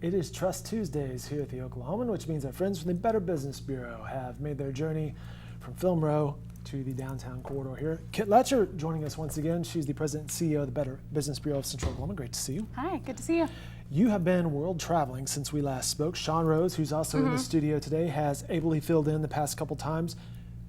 It is Trust Tuesdays here at the Oklahoman, which means our friends from the Better Business Bureau have made their journey from Film Row to the downtown corridor here. Kitt Letcher joining us once again. She's the president and CEO of the Better Business Bureau of Central Oklahoma. Great to see you. Hi, good to see you. You have been world traveling since we last spoke. Sean Rose, who's also in the studio today, has ably filled in the past couple times.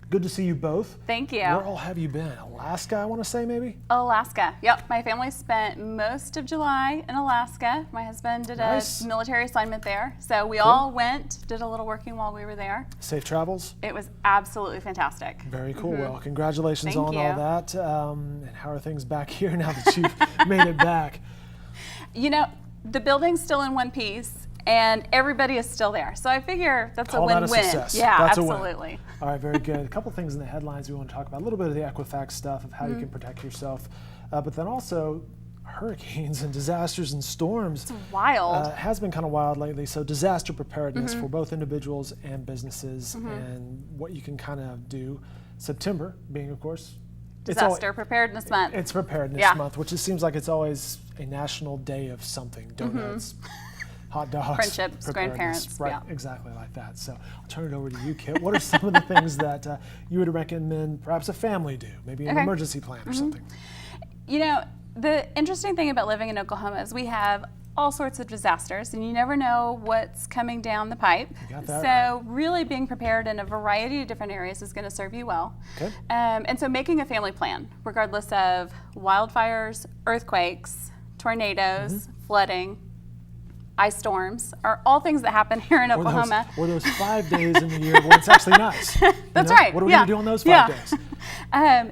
Good to see you both. Thank you. Where all have you been? Alaska, I want to say, maybe? Alaska. Yep. My family spent most of July in Alaska. My husband did a military assignment there. So we all went, did a little working while we were there. Safe travels? It was absolutely fantastic. Very cool. Well, congratulations Thank on you. all that. And how are things back here now that you've made it back? You know, the building's still in one piece and everybody is still there. So I figure that's a win-win. Yeah, that's absolutely. A win. All right, very good. A couple things in the headlines we want to talk about. A little bit of the Equifax stuff of how you can protect yourself, but then also hurricanes and disasters and storms. It's wild. Has been kind of wild lately. So disaster preparedness for both individuals and businesses, and what you can kind of do. September being, of course, Disaster Preparedness Month. It's Preparedness Month, which seems like it's always a national day of something. Donuts, hot dogs, friendships, grandparents. Right, exactly like that. So I'll turn it over to you, Kitt. What are some of the things that you would recommend perhaps a family do? Maybe an emergency plan or something? You know, the interesting thing about living in Oklahoma is we have all sorts of disasters and you never know what's coming down the pipe. So really being prepared in a variety of different areas is going to serve you well. Okay. And so making a family plan, regardless of wildfires, earthquakes, tornadoes, flooding, ice storms, are all things that happen here in Oklahoma. Or those 5 days in the year when it's actually nice. That's right. What are we going to do on those 5 days?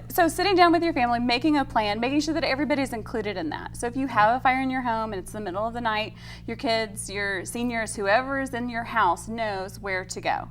So sitting down with your family, making a plan, making sure that everybody's included in that. So if you have a fire in your home and it's the middle of the night, your kids, your seniors, whoever is in your house knows where to go.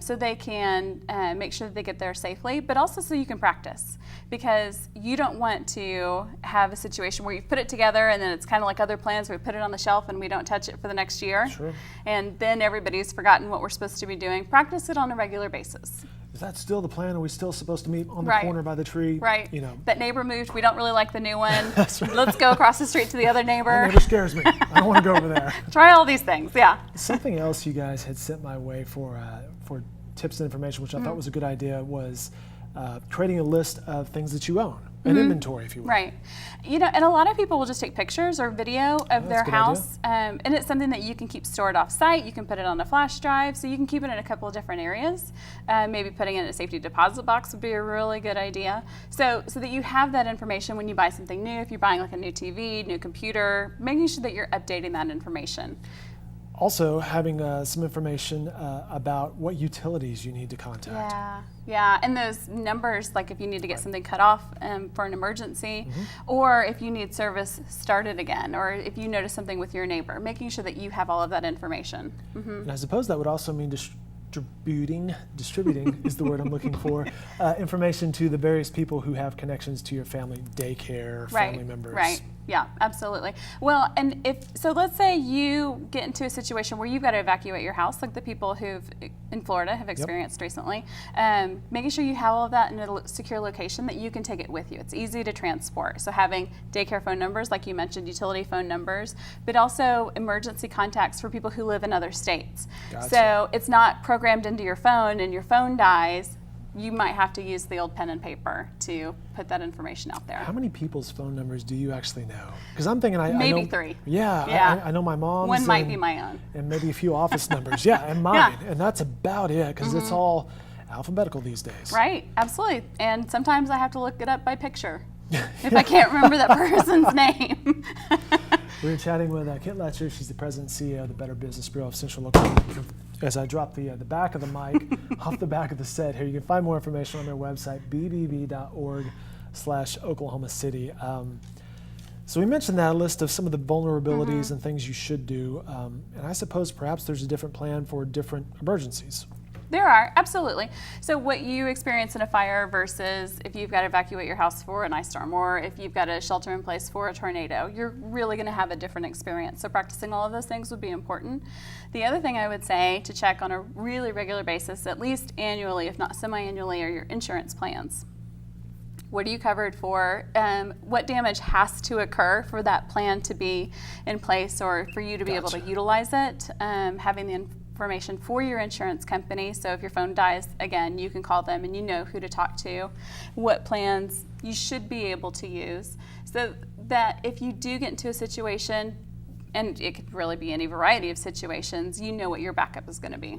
So they can make sure that they get there safely, but also so you can practice. Because you don't want to have a situation where you put it together and then it's kind of like other plans where we put it on the shelf and we don't touch it for the next year. Sure. And then everybody's forgotten what we're supposed to be doing. Practice it on a regular basis. Is that still the plan? Are we still supposed to meet on the corner by the tree? Right. You know, that neighbor moved. We don't really like the new one. That's right. Let's go across the street to the other neighbor. That neighbor scares me. I don't want to go over there. Try all these things. Yeah. Something else you guys had sent my way for tips and information, which I thought was a good idea, was creating a list of things that you own, an inventory, if you will. Right. You know, and a lot of people will just take pictures or video of their house, and it's something that you can keep stored off-site. You can put it on a flash drive, so you can keep it in a couple of different areas. Maybe putting it in a safety deposit box would be a really good idea. So that you have that information when you buy something new. If you're buying like a new TV, new computer, making sure that you're updating that information. Also, having some information about what utilities you need to contact. Yeah, and those numbers, like if you need to get something cut off for an emergency, or if you need service started again, or if you notice something with your neighbor, making sure that you have all of that information. And I suppose that would also mean distributing is the word I'm looking for, information to the various people who have connections to your family, daycare, family members. Right. Yeah, absolutely. Well, and so let's say you get into a situation where you've got to evacuate your house, like the people in Florida have experienced recently, making sure you have all of that in a secure location that you can take it with you. It's easy to transport. So having daycare phone numbers, like you mentioned, utility phone numbers, but also emergency contacts for people who live in other states. Gotcha. So it's not programmed into your phone and your phone dies. You might have to use the old pen and paper to put that information out there. How many people's phone numbers do you actually know? Because I'm thinking maybe I know, 3. Yeah. I know my mom's. One might be my own. And maybe a few office numbers. Yeah, and mine. And that's about it, because it's all alphabetical these days. Right, absolutely. And sometimes I have to look it up by picture if I can't remember that person's name. We were chatting with Kitt Letcher. She's the president and CEO of the Better Business Bureau of Central Oklahoma. As I drop the back of the mic off the back of the set here, you can find more information on their website, bbb.org/Oklahoma City. So we mentioned that, a list of some of the vulnerabilities and things you should do. And I suppose perhaps there's a different plan for different emergencies. There are, absolutely. So what you experience in a fire versus if you've got to evacuate your house for an ice storm, or if you've got to shelter in place for a tornado, you're really going to have a different experience. So practicing all of those things would be important. The other thing I would say to check on a really regular basis, at least annually, if not semi-annually, are your insurance plans. What are you covered for? What damage has to occur for that plan to be in place or for you to be able to utilize it? Having the information for your insurance company, so if your phone dies, again, you can call them and you know who to talk to, what plans you should be able to use, so that if you do get into a situation, and it could really be any variety of situations, you know what your backup is going to be.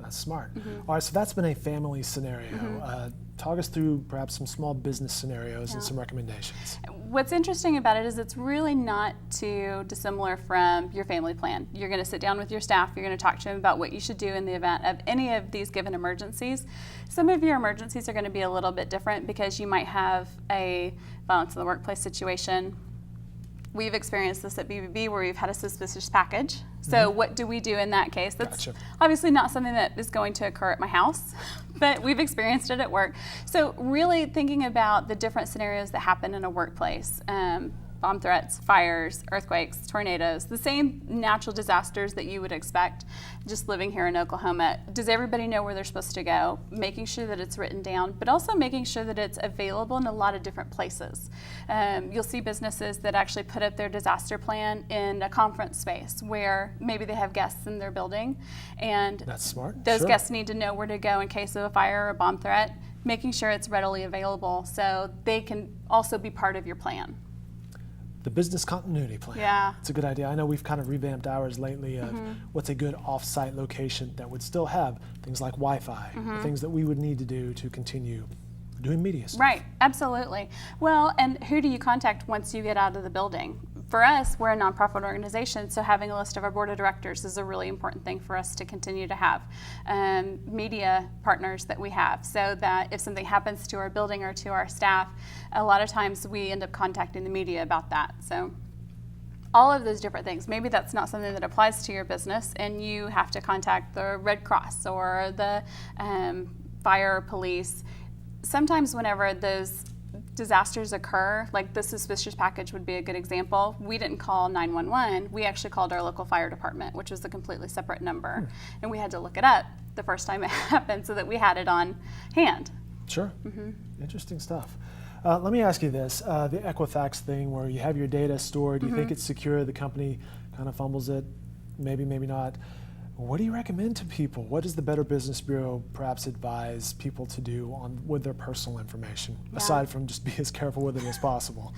That's smart. All right, so that's been a family scenario. Talk us through perhaps some small business scenarios and some recommendations. What's interesting about it is it's really not too dissimilar from your family plan. You're going to sit down with your staff, you're going to talk to them about what you should do in the event of any of these given emergencies. Some of your emergencies are going to be a little bit different because you might have a violence in the workplace situation. We've experienced this at BBB where we've had a suspicious package. So what do we do in that case? That's obviously not something that is going to occur at my house, but we've experienced it at work. So really thinking about the different scenarios that happen in a workplace. Bomb threats, fires, earthquakes, tornadoes, the same natural disasters that you would expect just living here in Oklahoma. Does everybody know where they're supposed to go? Making sure that it's written down, but also making sure that it's available in a lot of different places. You'll see businesses that actually put up their disaster plan in a conference space where maybe they have guests in their building, and that's smart. Those guests need to know where to go in case of a fire or a bomb threat, making sure it's readily available so they can also be part of your plan. The business continuity plan. Yeah. It's a good idea. I know we've kind of revamped ours lately of what's a good off-site location that would still have things like Wi-Fi, the things that we would need to do to continue doing media stuff. Right, absolutely. Well, and who do you contact once you get out of the building? For us, we're a nonprofit organization, so having a list of our board of directors is a really important thing for us to continue to have. Media partners that we have, so that if something happens to our building or to our staff, a lot of times we end up contacting the media about that. So all of those different things. Maybe that's not something that applies to your business and you have to contact the Red Cross or the fire, police. Sometimes whenever those disasters occur, like the suspicious package would be a good example, we didn't call 911, we actually called our local fire department, which was a completely separate number. And we had to look it up the first time it happened so that we had it on hand. Sure. Interesting stuff. Let me ask you this, the Equifax thing where you have your data stored, you think it's secure, the company kind of fumbles it, maybe, maybe not. What do you recommend to people? What does the Better Business Bureau perhaps advise people to do with their personal information, aside from just be as careful with it as possible?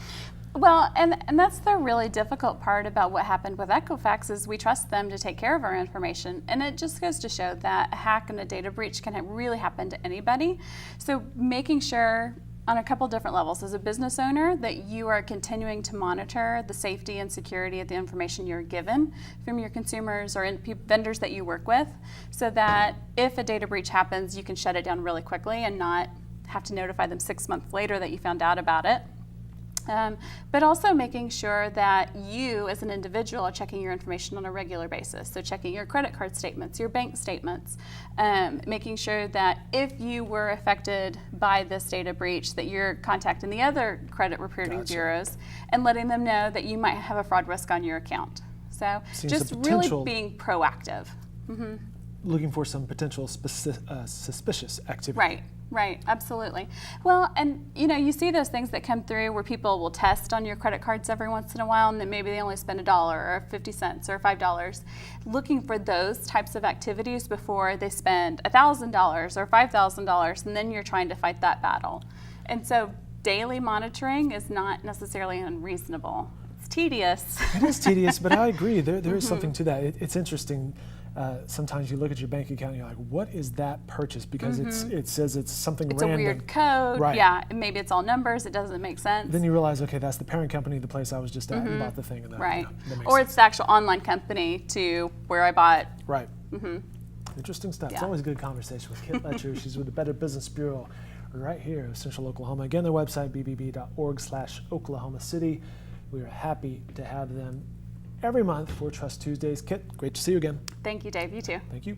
Well, and that's the really difficult part about what happened with Equifax is we trust them to take care of our information. And it just goes to show that a hack and a data breach can really happen to anybody. So making sure on a couple different levels as a business owner that you are continuing to monitor the safety and security of the information you're given from your consumers or vendors that you work with, so that if a data breach happens, you can shut it down really quickly and not have to notify them 6 months later that you found out about it. But also making sure that you as an individual are checking your information on a regular basis. So checking your credit card statements, your bank statements, making sure that if you were affected by this data breach that you're contacting the other credit reporting bureaus and letting them know that you might have a fraud risk on your account. So just really being proactive. Looking for some potential suspicious activity. Right, absolutely. Well, and you see those things that come through where people will test on your credit cards every once in a while, and then maybe they only spend $1 or 50 cents or $5. Looking for those types of activities before they spend $1,000 or $5,000, and then you're trying to fight that battle. And so daily monitoring is not necessarily unreasonable. It's tedious. It is tedious, but I agree. There is something to that. It's interesting. Sometimes you look at your bank account and you're like, what is that purchase? Because it says it's something random. It's a weird code. Yeah, and maybe it's all numbers. It doesn't make sense. Then you realize, okay, that's the parent company, the place I was just at and bought the thing. And that, right. That makes or sense. It's the actual online company to where I bought. Right. Interesting stuff. It's always a good conversation with Kitt Letcher. She's with the Better Business Bureau right here in Central Oklahoma. Again, their website, bbb.org/Oklahoma City. We are happy to have them every month for Trust Tuesdays. Kitt, great to see you again. Thank you, Dave. You too. Thank you.